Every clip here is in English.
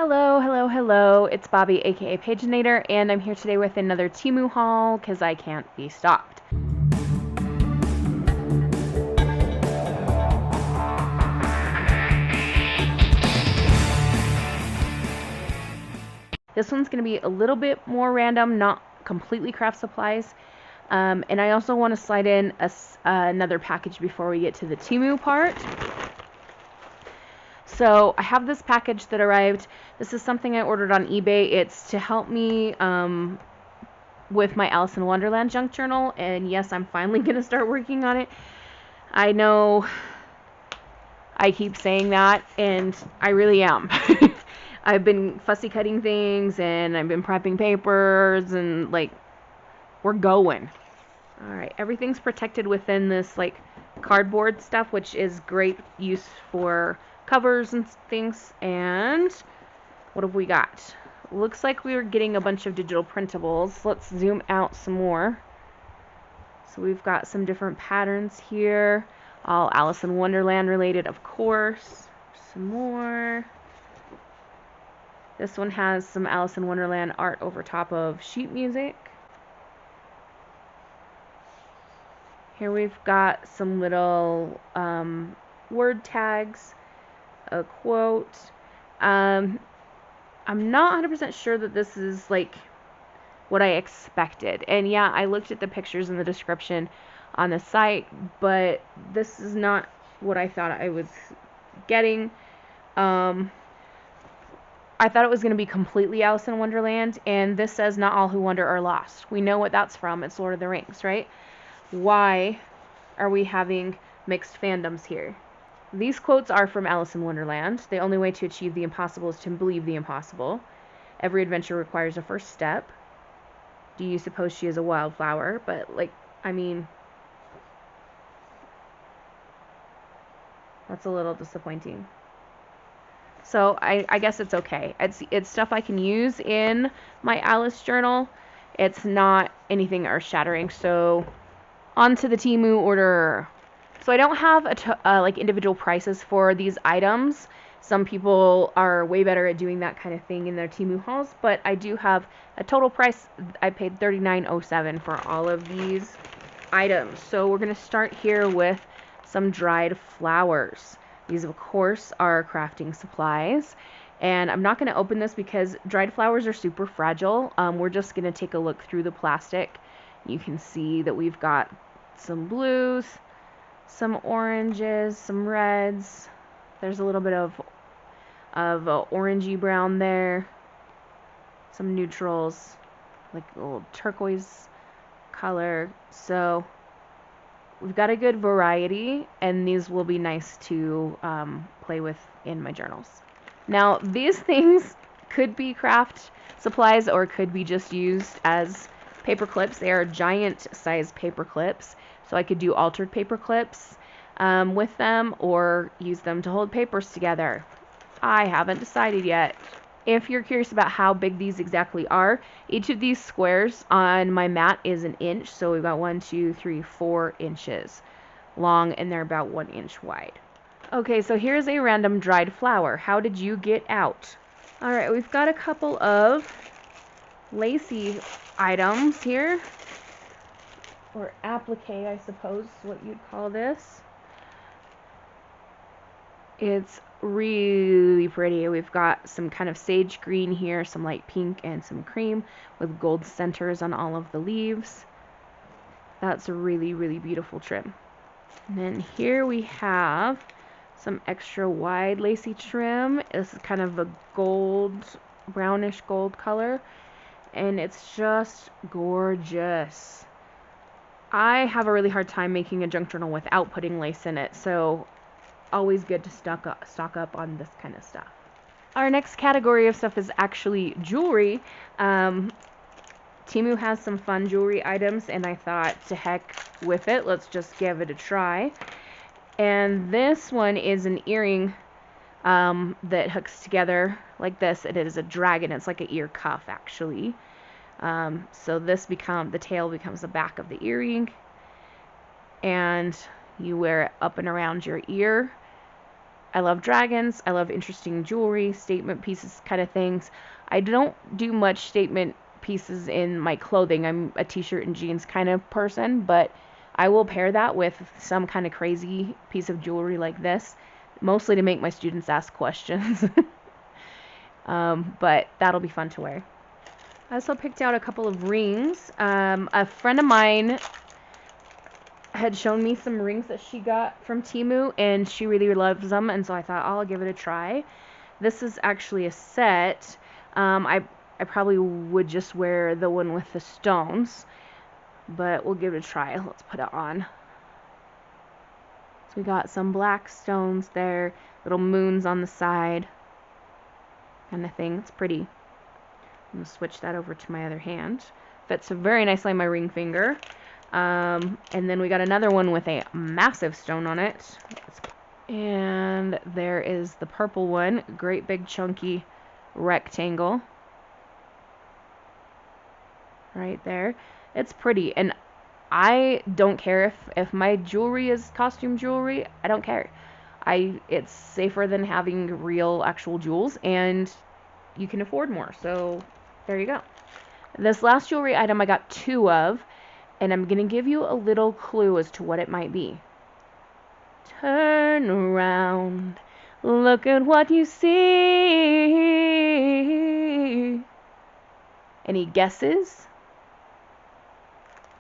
Hello, hello, hello. It's Bobi, aka Paginator, and I'm here today with another Temu haul because I can't be stopped. This one's going to be a little bit more random, not completely craft supplies. And I also want to slide in another package before we get to the Temu part. So I have this package that arrived. This is something I ordered on eBay. It's to help me with my Alice in Wonderland junk journal, and yes, I'm finally going to start working on it. I know I keep saying that, and I really am. I've been fussy cutting things, and I've been prepping papers, and like, we're going. Alright, everything's protected within this like cardboard stuff, which is great use for covers and things. And what have we got? Looks like we were getting a bunch of digital printables. Let's zoom out some more. So we've got some different patterns here, all Alice in Wonderland related, of course. Some more. This one has some Alice in Wonderland art over top of sheet music. Here we've got some little word tags, a quote. I'm not 100% sure that this is like what I expected. And yeah, I looked at the pictures in the description on the site, but this is not what I thought I was getting. I thought it was going to be completely Alice in Wonderland, and this says not all who wander are lost. We know what that's from. It's Lord of the Rings, right? Why are we having mixed fandoms here? These quotes are from Alice in Wonderland. The only way to achieve the impossible is to believe the impossible. Every adventure requires a first step. Do you suppose she is a wildflower? But, like, I mean, that's a little disappointing. So I guess it's okay. It's stuff I can use in my Alice journal. It's not anything earth-shattering. So on to the Temu order. So I don't have like individual prices for these items. Some people are way better at doing that kind of thing in their Temu hauls, but I do have a total price. I paid $39.07 for all of these items. So we're going to start here with some dried flowers. These, of course, are crafting supplies. And I'm not going to open this because dried flowers are super fragile. We're just going to take a look through the plastic. You can see that we've got some blues, some oranges, some reds. There's a little bit of orangey brown there. Some neutrals, like a little turquoise color. So we've got a good variety, and these will be nice to play with in my journals. Now, these things could be craft supplies or could be just used as paper clips. They are giant size paper clips, so I could do altered paper clips with them or use them to hold papers together. I haven't decided yet. If you're curious about how big these exactly are, each of these squares on my mat is an inch. So we've got 1, 2, 3, 4 inches long, and they're about 1 inch wide. Okay, so here's a random dried flower. How did you get out? All right, we've got a couple of lacy items here, or applique, I suppose is what you'd call this. It's really pretty. We've got some kind of sage green here, some light pink, and some cream with gold centers on all of the leaves. That's a really, really beautiful trim. And then here we have some extra wide lacy trim. This is kind of a gold, brownish gold color, and it's just gorgeous. I have a really hard time making a junk journal without putting lace in it, so always good to stock up on this kind of stuff. Our next category of stuff is actually jewelry. Temu has some fun jewelry items, and I thought, to heck with it, let's just give it a try. And this one is an earring that hooks together like this. It is a dragon. It's like an ear cuff, actually. So the tail becomes the back of the earring, and you wear it up and around your ear. I love dragons. I love interesting jewelry, statement pieces kind of things. I don't do much statement pieces in my clothing. I'm a t-shirt and jeans kind of person, but I will pair that with some kind of crazy piece of jewelry like this, mostly to make my students ask questions. But that'll be fun to wear. I also picked out a couple of rings. A friend of mine had shown me some rings that she got from Temu, and she really loves them, and so I thought I'll give it a try. This is actually a set. I probably would just wear the one with the stones, but we'll give it a try. Let's put it on. So we got some black stones there, little moons on the side, kind of thing. It's pretty. I'm going to switch that over to my other hand. Fits very nicely on my ring finger. And then we got another one with a massive stone on it. And there is the purple one. Great big chunky rectangle. Right there. It's pretty. And I don't care if my jewelry is costume jewelry. I don't care. It's safer than having real actual jewels, and you can afford more. So there you go. This last jewelry item I got 2 of, and I'm going to give you a little clue as to what it might be. Turn around, look at what you see. Any guesses?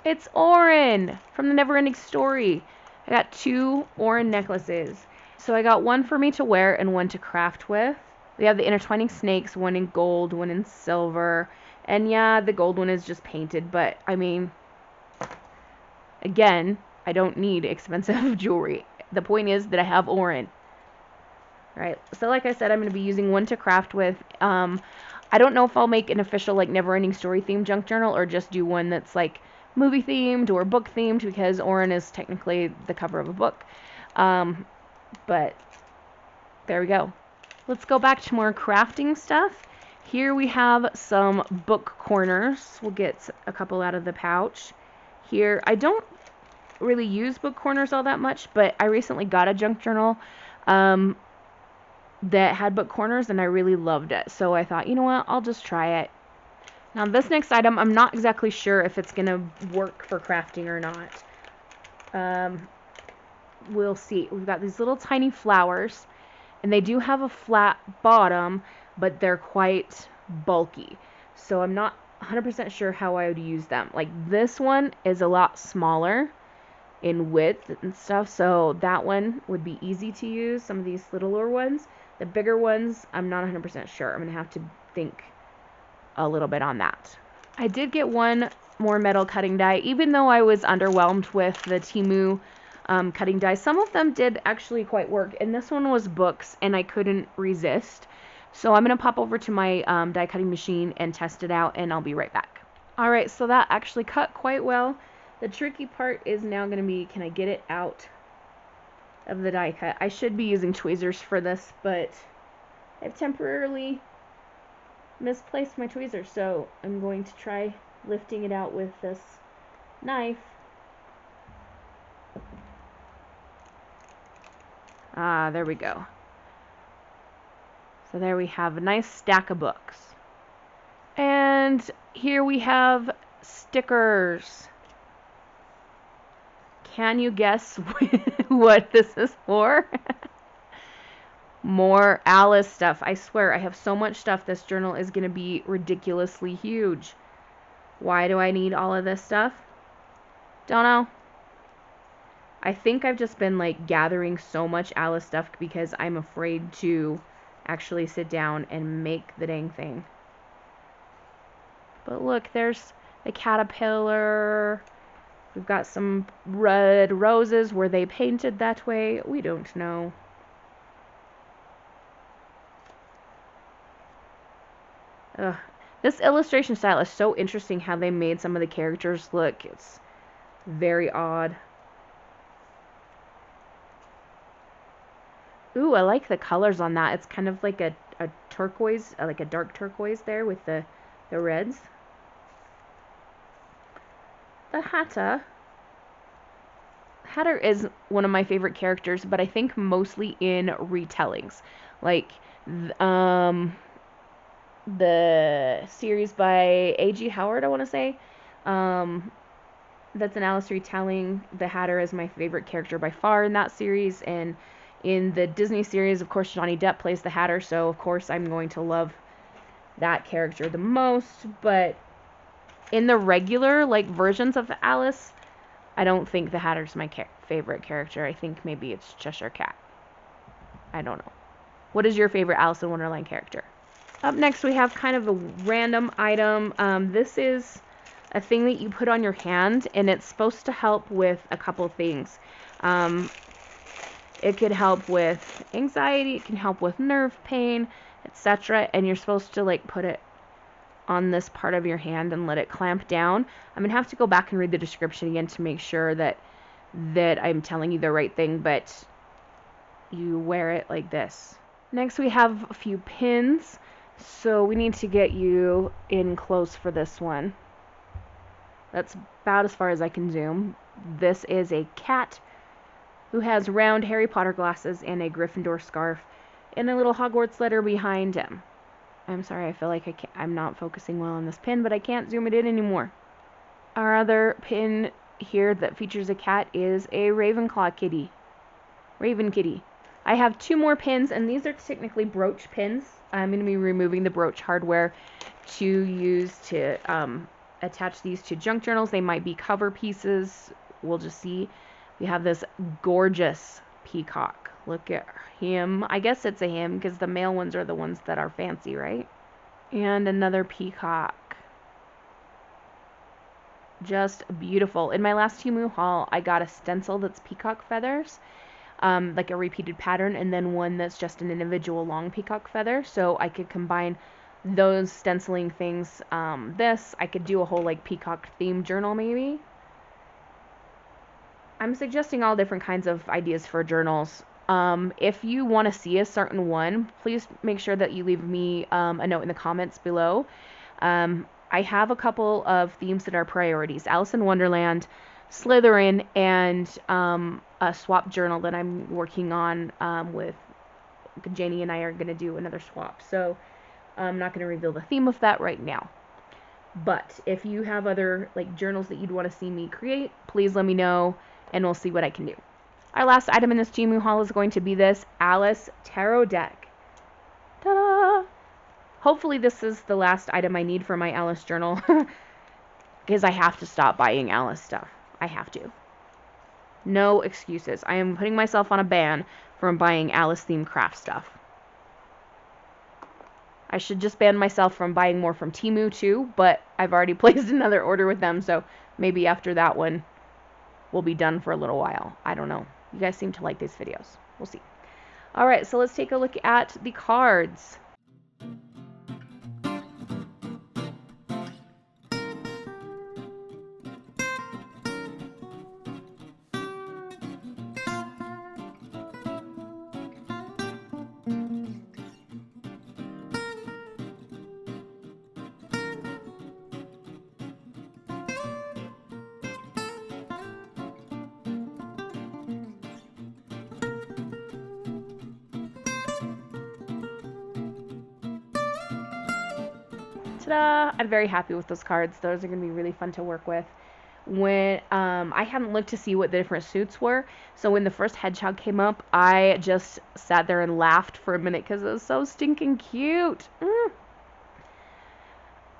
It's Orin from the Neverending Story. I got 2 Orin necklaces. So I got one for me to wear and one to craft with. We have the intertwining snakes, one in gold, one in silver. And yeah, the gold one is just painted, but I mean, again, I don't need expensive jewelry. The point is that I have Orin. Right, so like I said, I'm going to be using one to craft with. I don't know if I'll make an official like Neverending Story themed junk journal or just do one that's like movie themed or book themed, because Orin is technically the cover of a book. But there we go. Let's go back to more crafting stuff. Here we have some book corners. We'll get a couple out of the pouch. Here, I don't really use book corners all that much, but I recently got a junk journal that had book corners, and I really loved it. So I thought, you know what, I'll just try it. Now this next item, I'm not exactly sure if it's going to work for crafting or not. We'll see. We've got these little tiny flowers, and they do have a flat bottom, but they're quite bulky. So I'm not 100% sure how I would use them. Like this one is a lot smaller in width and stuff, so that one would be easy to use. Some of these littler ones. The bigger ones, I'm not 100% sure. I'm going to have to think a little bit on that. I did get one more metal cutting die, even though I was underwhelmed with the Temu cutting die. Some of them did actually quite work, and this one was books, and I couldn't resist. So I'm going to pop over to my die cutting machine and test it out, and I'll be right back. Alright, so that actually cut quite well. The tricky part is now going to be, can I get it out of the die cut? I should be using tweezers for this, but I've temporarily misplaced my tweezers, so I'm going to try lifting it out with this knife. Ah, there we go. So there we have a nice stack of books. And here we have stickers. Can you guess what this is for? More Alice stuff. I swear, I have so much stuff. This journal is going to be ridiculously huge. Why do I need all of this stuff? Don't know. I think I've just been like gathering so much Alice stuff because I'm afraid to actually sit down and make the dang thing. But look, there's the caterpillar. We've got some red roses. Were they painted that way? We don't know. Ugh. This illustration style is so interesting, how they made some of the characters look. It's very odd. Ooh, I like the colors on that. It's kind of like a turquoise, like a dark turquoise there with the reds. The Hatter is one of my favorite characters, but I think mostly in retellings. Like, the series by A.G. Howard, I want to say. That's an Alice retelling. The Hatter is my favorite character by far in that series, and in the Disney series, of course, Johnny Depp plays the Hatter, so of course I'm going to love that character the most. But in the regular, like, versions of Alice, I don't think the Hatter's my favorite character. I think maybe it's Cheshire Cat. I don't know. What is your favorite Alice in Wonderland character? Up next, we have kind of a random item. This is a thing that you put on your hand, and it's supposed to help with a couple things. It could help with anxiety, it can help with nerve pain, etc. And you're supposed to, like, put it on this part of your hand and let it clamp down. I'm going to have to go back and read the description again to make sure that I'm telling you the right thing, but you wear it like this. Next, we have a few pins. So we need to get you in close for this one. That's about as far as I can zoom. This is a cat who has round Harry Potter glasses and a Gryffindor scarf and a little Hogwarts letter behind him. I'm sorry, I feel like I'm not focusing well on this pin, but I can't zoom it in anymore. Our other pin here that features a cat is a Ravenclaw kitty. Raven kitty. I have 2 more pins, and these are technically brooch pins. I'm going to be removing the brooch hardware to use to attach these to junk journals. They might be cover pieces. We'll just see. We have this gorgeous peacock. Look at him. I guess it's a him because the male ones are the ones that are fancy, right? And another peacock. Just beautiful. In my last Temu haul, I got a stencil that's peacock feathers. Like a repeated pattern, and then one that's just an individual long peacock feather, so I could combine those stenciling things. I could do a whole, like, peacock themed journal maybe. I'm suggesting all different kinds of ideas for journals. If you want to see a certain one, please make sure that you leave me a note in the comments below. I have a couple of themes that are priorities: Alice in Wonderland, Slytherin, and a swap journal that I'm working on with Janie, and I are going to do another swap. So I'm not going to reveal the theme of that right now. But if you have other, like, journals that you'd want to see me create, please let me know, and we'll see what I can do. Our last item in this Temu haul is going to be this Alice Tarot deck. Ta-da! Hopefully this is the last item I need for my Alice journal, because I have to stop buying Alice stuff. I have to. No excuses. I am putting myself on a ban from buying Alice-themed craft stuff. I should just ban myself from buying more from Temu too, but I've already placed another order with them, so maybe after that one we'll be done for a little while. I don't know. You guys seem to like these videos. We'll see. Alright, so let's take a look at the cards. Ta-da! I'm very happy with those cards. Those are going to be really fun to work with. When I hadn't looked to see what the different suits were, so when the first hedgehog came up, I just sat there and laughed for a minute because it was so stinking cute.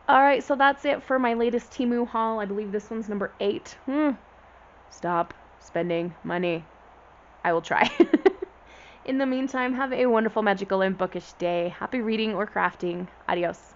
Alright, so that's it for my latest Temu haul. I believe this one's number 8. Stop spending money. I will try. In the meantime, have a wonderful, magical, and bookish day. Happy reading or crafting. Adios.